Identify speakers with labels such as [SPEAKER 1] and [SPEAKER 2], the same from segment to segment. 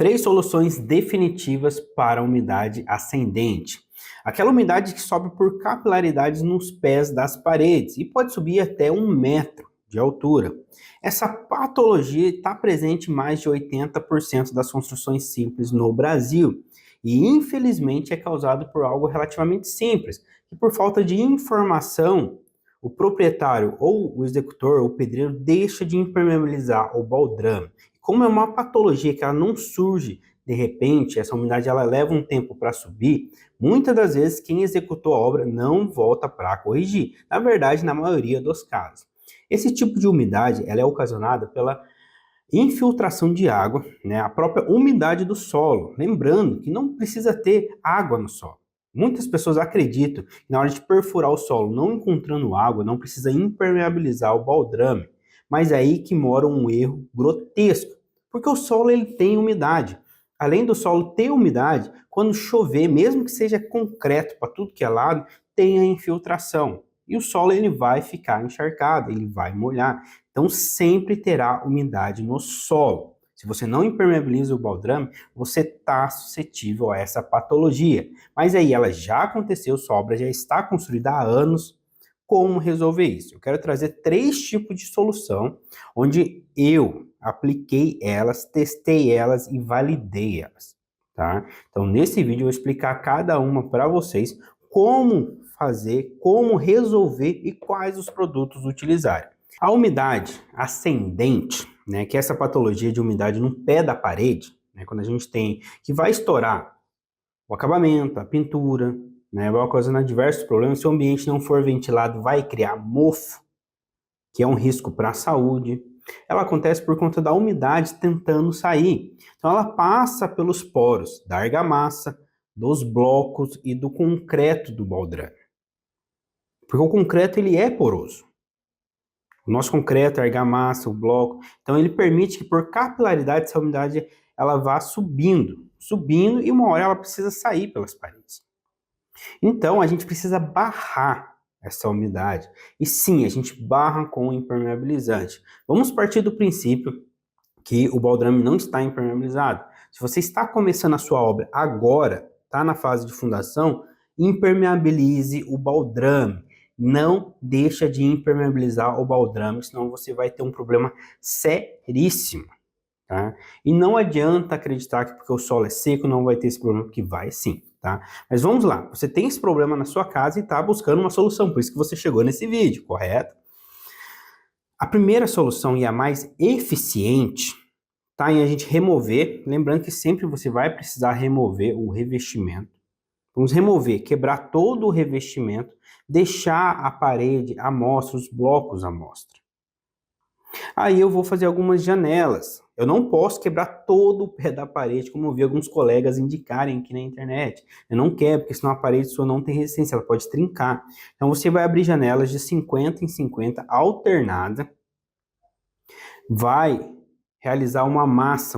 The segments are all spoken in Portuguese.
[SPEAKER 1] Três soluções definitivas para a umidade ascendente. Aquela umidade que sobe por capilaridades nos pés das paredes e pode subir até 1 metro de altura. Essa patologia está presente em mais de 80% das construções simples no Brasil e infelizmente é causado por algo relativamente simples, que por falta de informação, o proprietário ou o executor ou o pedreiro deixa de impermeabilizar o baldrame. Como é uma patologia que ela não surge de repente, essa umidade ela leva um tempo para subir, muitas das vezes quem executou a obra não volta para corrigir. Na verdade, na maioria dos casos. Esse tipo de umidade ela é ocasionada pela infiltração de água, né, a própria umidade do solo. Lembrando que não precisa ter água no solo. Muitas pessoas acreditam que na hora de perfurar o solo, não encontrando água, não precisa impermeabilizar o baldrame. Mas é aí que mora um erro grotesco, porque o solo ele tem umidade. Além do solo ter umidade, quando chover, mesmo que seja concreto para tudo que é lado, tem a infiltração. E o solo ele vai ficar encharcado, ele vai molhar. Então sempre terá umidade no solo. Se você não impermeabiliza o baldrame, você está suscetível a essa patologia. Mas aí ela já aconteceu, sua obra já está construída há anos. Como resolver isso? Eu quero trazer 3 tipos de solução, onde eu apliquei elas, testei elas e validei elas, tá? Então nesse vídeo eu vou explicar cada uma para vocês, como fazer, como resolver e quais os produtos utilizar. A umidade ascendente, né, que é essa patologia de umidade no pé da parede, né, quando a gente tem que vai estourar o acabamento, a pintura, né, vai ocasionar diversos problemas. Se o ambiente não for ventilado, vai criar mofo, que é um risco para a saúde. Ela acontece por conta da umidade tentando sair. Então ela passa pelos poros da argamassa, dos blocos e do concreto do baldrame. Porque o concreto ele é poroso. O nosso concreto, a argamassa, o bloco, então ele permite que por capilaridade essa umidade ela vá subindo e uma hora ela precisa sair pelas paredes. Então a gente precisa barrar essa umidade. E sim, a gente barra com impermeabilizante. Vamos partir do princípio que o baldrame não está impermeabilizado. Se você está começando a sua obra agora, está na fase de fundação, impermeabilize o baldrame. Não deixa de impermeabilizar o baldrame, senão você vai ter um problema seríssimo. Tá? E não adianta acreditar que porque o solo é seco não vai ter esse problema, porque vai sim. Tá? Mas vamos lá, você tem esse problema na sua casa e está buscando uma solução, por isso que você chegou nesse vídeo, correto? A primeira solução e a mais eficiente está em a gente remover, lembrando que sempre você vai precisar remover o revestimento. Vamos remover, quebrar todo o revestimento, deixar a parede à mostra, os blocos à mostra. Aí eu vou fazer algumas janelas. Eu não posso quebrar todo o pé da parede, como eu vi alguns colegas indicarem aqui na internet. Eu não quero, porque senão a parede sua não tem resistência, ela pode trincar. Então você vai abrir janelas de 50 em 50, alternada. Vai realizar uma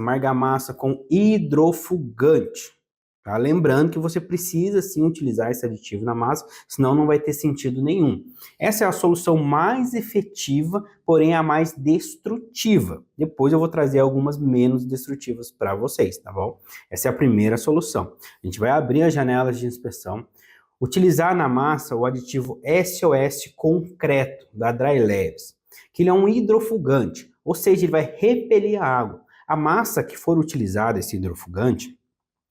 [SPEAKER 1] argamassa com hidrofugante. Tá? Lembrando que você precisa sim utilizar esse aditivo na massa, senão não vai ter sentido nenhum. Essa é a solução mais efetiva, porém a mais destrutiva. Depois eu vou trazer algumas menos destrutivas para vocês, tá bom? Essa é a primeira solução. A gente vai abrir as janelas de inspeção, utilizar na massa o aditivo SOS Concreto, da Dry Labs, que ele é um hidrofugante, ou seja, ele vai repelir a água. A massa que for utilizada, esse hidrofugante,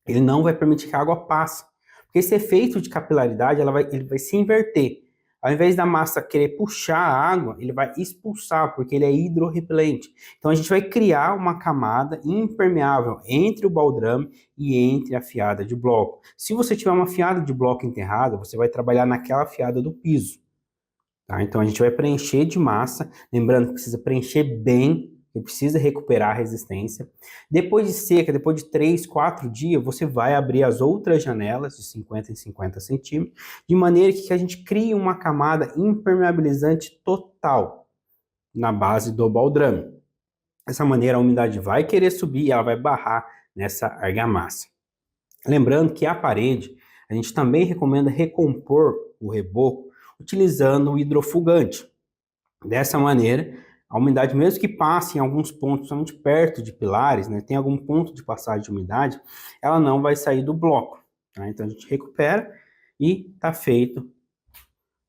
[SPEAKER 1] ele não vai permitir que a água passe. Porque esse efeito de capilaridade ele vai se inverter. Ao invés da massa querer puxar a água, ele vai expulsar, porque ele é hidrorrepelente. Então a gente vai criar uma camada impermeável entre o baldrame e entre a fiada de bloco. Se você tiver uma fiada de bloco enterrada, você vai trabalhar naquela fiada do piso. Tá? Então a gente vai preencher de massa, lembrando que precisa preencher bem, que precisa recuperar a resistência. Depois de seca, depois de 3, 4 dias, você vai abrir as outras janelas de 50 em 50 centímetros, de maneira que a gente crie uma camada impermeabilizante total na base do baldrame. Dessa maneira a umidade vai querer subir e ela vai barrar nessa argamassa. Lembrando que a parede, a gente também recomenda recompor o reboco utilizando o hidrofugante. Dessa maneira, a umidade, mesmo que passe em alguns pontos, somente perto de pilares, né, tem algum ponto de passagem de umidade, ela não vai sair do bloco. Tá? Então a gente recupera e está feito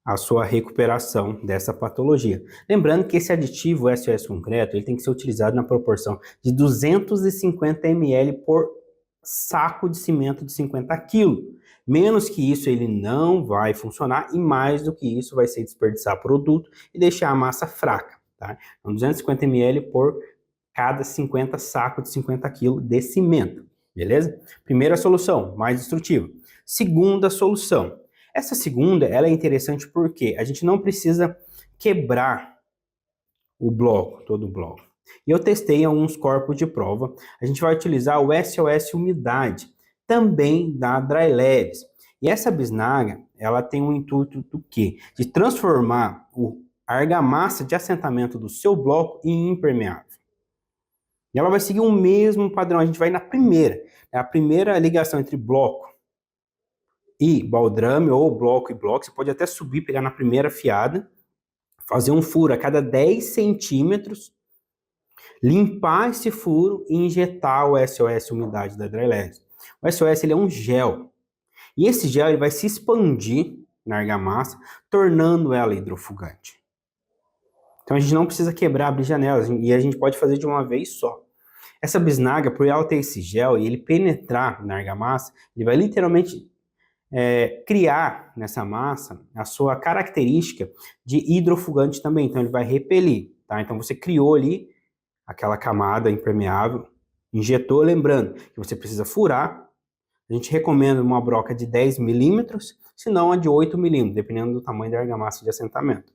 [SPEAKER 1] a sua recuperação dessa patologia. Lembrando que esse aditivo SOS concreto ele tem que ser utilizado na proporção de 250 ml por saco de cimento de 50 kg. Menos que isso ele não vai funcionar e mais do que isso vai ser desperdiçar produto e deixar a massa fraca. Tá? Então 250 ml por cada 50 sacos de 50 kg de cimento. Beleza? Primeira solução, mais destrutiva. Segunda solução. Essa segunda, ela é interessante porque a gente não precisa quebrar o bloco, todo o bloco. E eu testei em alguns corpos de prova. A gente vai utilizar o SOS Umidade, também da Dry Leves. E essa bisnaga, ela tem um intuito do quê? De transformar a argamassa de assentamento do seu bloco em impermeável. E ela vai seguir o mesmo padrão. A gente vai na primeira. É a primeira ligação entre bloco e baldrame, ou bloco e bloco. Você pode até subir, pegar na primeira fiada, fazer um furo a cada 10 centímetros, limpar esse furo e injetar o SOS Umidade da Dry Leves. O SOS ele é um gel. E esse gel ele vai se expandir na argamassa, tornando ela hidrofugante. Então a gente não precisa quebrar, abrir janelas, e a gente pode fazer de uma vez só. Essa bisnaga, por ela ter esse gel e ele penetrar na argamassa, ele vai literalmente criar nessa massa a sua característica de hidrofugante também. Então ele vai repelir, tá? Então você criou ali aquela camada impermeável, injetou, lembrando que você precisa furar. A gente recomenda uma broca de 10 milímetros, se não a de 8 milímetros, dependendo do tamanho da argamassa de assentamento.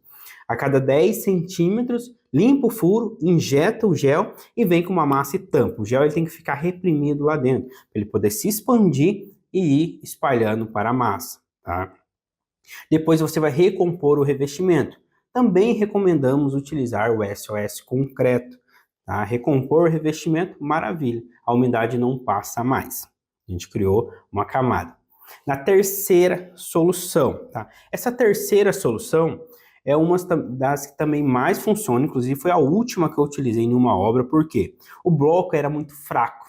[SPEAKER 1] A cada 10 centímetros, limpa o furo, injeta o gel e vem com uma massa e tampa. O gel ele tem que ficar reprimido lá dentro, para ele poder se expandir e ir espalhando para a massa. Tá? Depois você vai recompor o revestimento. Também recomendamos utilizar o SOS concreto. Tá? Recompor o revestimento, maravilha. A umidade não passa mais. A gente criou uma camada. Na terceira solução. Tá? Essa terceira solução é uma das que também mais funciona, inclusive foi a última que eu utilizei em uma obra, porque o bloco era muito fraco.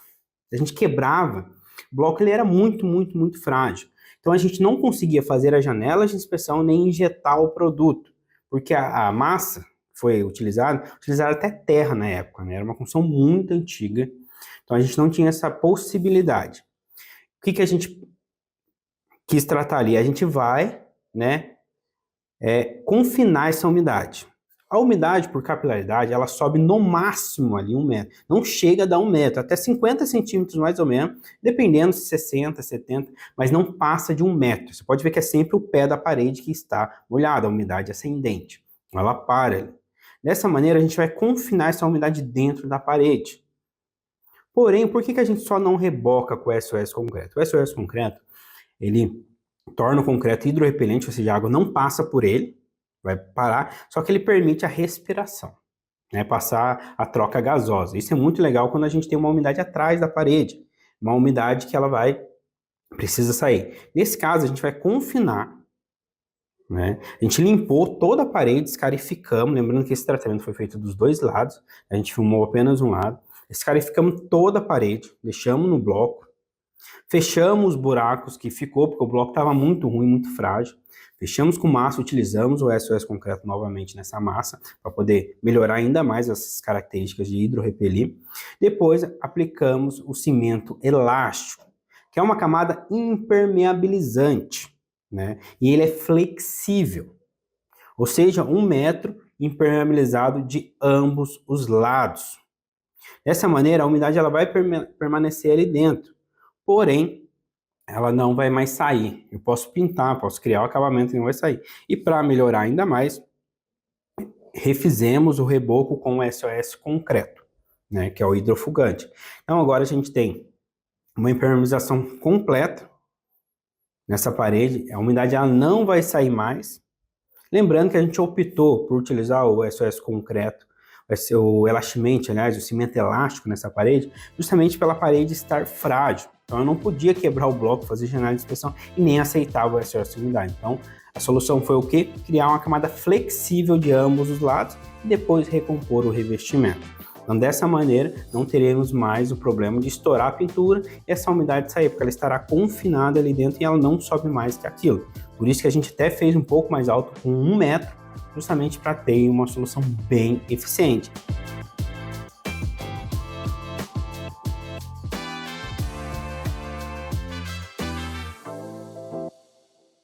[SPEAKER 1] A gente quebrava, o bloco ele era muito frágil. Então a gente não conseguia fazer as janelas de inspeção nem injetar o produto, porque a massa foi utilizada até terra na época, né? Era uma construção muito antiga, então a gente não tinha essa possibilidade. O que a gente quis tratar ali? A gente vai, né, confinar essa umidade. A umidade, por capilaridade, ela sobe no máximo ali 1 metro. Não chega a dar 1 metro, até 50 centímetros mais ou menos, dependendo se 60, 70, mas não passa de 1 metro. Você pode ver que é sempre o pé da parede que está molhado, a umidade ascendente. Ela para ali. Dessa maneira, a gente vai confinar essa umidade dentro da parede. Porém, por que a gente só não reboca com o SOS concreto? O SOS concreto, ele torna o concreto hidrorrepelente, ou seja, a água não passa por ele, vai parar, só que ele permite a respiração, né, passar a troca gasosa. Isso é muito legal quando a gente tem uma umidade atrás da parede, uma umidade que ela precisa sair. Nesse caso, a gente vai confinar, né? A gente limpou toda a parede, escarificamos, lembrando que esse tratamento foi feito dos dois lados, a gente filmou apenas um lado, escarificamos toda a parede, deixamos no bloco, fechamos os buracos que ficou, porque o bloco estava muito ruim, muito frágil. Fechamos com massa, utilizamos o SOS concreto novamente nessa massa, para poder melhorar ainda mais essas características de hidrorrepelir. Depois aplicamos o cimento elástico, que é uma camada impermeabilizante, né? E ele é flexível, ou seja, 1 metro impermeabilizado de ambos os lados. Dessa maneira, a umidade ela vai permanecer ali dentro. Porém, ela não vai mais sair. Eu posso pintar, posso criar o acabamento e não vai sair. E para melhorar ainda mais, refizemos o reboco com o SOS concreto, né, que é o hidrofugante. Então agora a gente tem uma impermeabilização completa nessa parede. A umidade ela não vai sair mais. Lembrando que a gente optou por utilizar o SOS concreto, o elastimente, aliás, o cimento elástico nessa parede, justamente pela parede estar frágil. Então eu não podia quebrar o bloco, fazer janela de inspeção e nem aceitava o excesso de umidade. Então A solução foi o quê? Criar uma camada flexível de ambos os lados e depois recompor o revestimento. Então, dessa maneira, não teremos mais o problema de estourar a pintura e essa umidade sair, porque ela estará confinada ali dentro e ela não sobe mais que aquilo. Por isso que a gente até fez um pouco mais alto, com 1 metro, justamente para ter uma solução bem eficiente.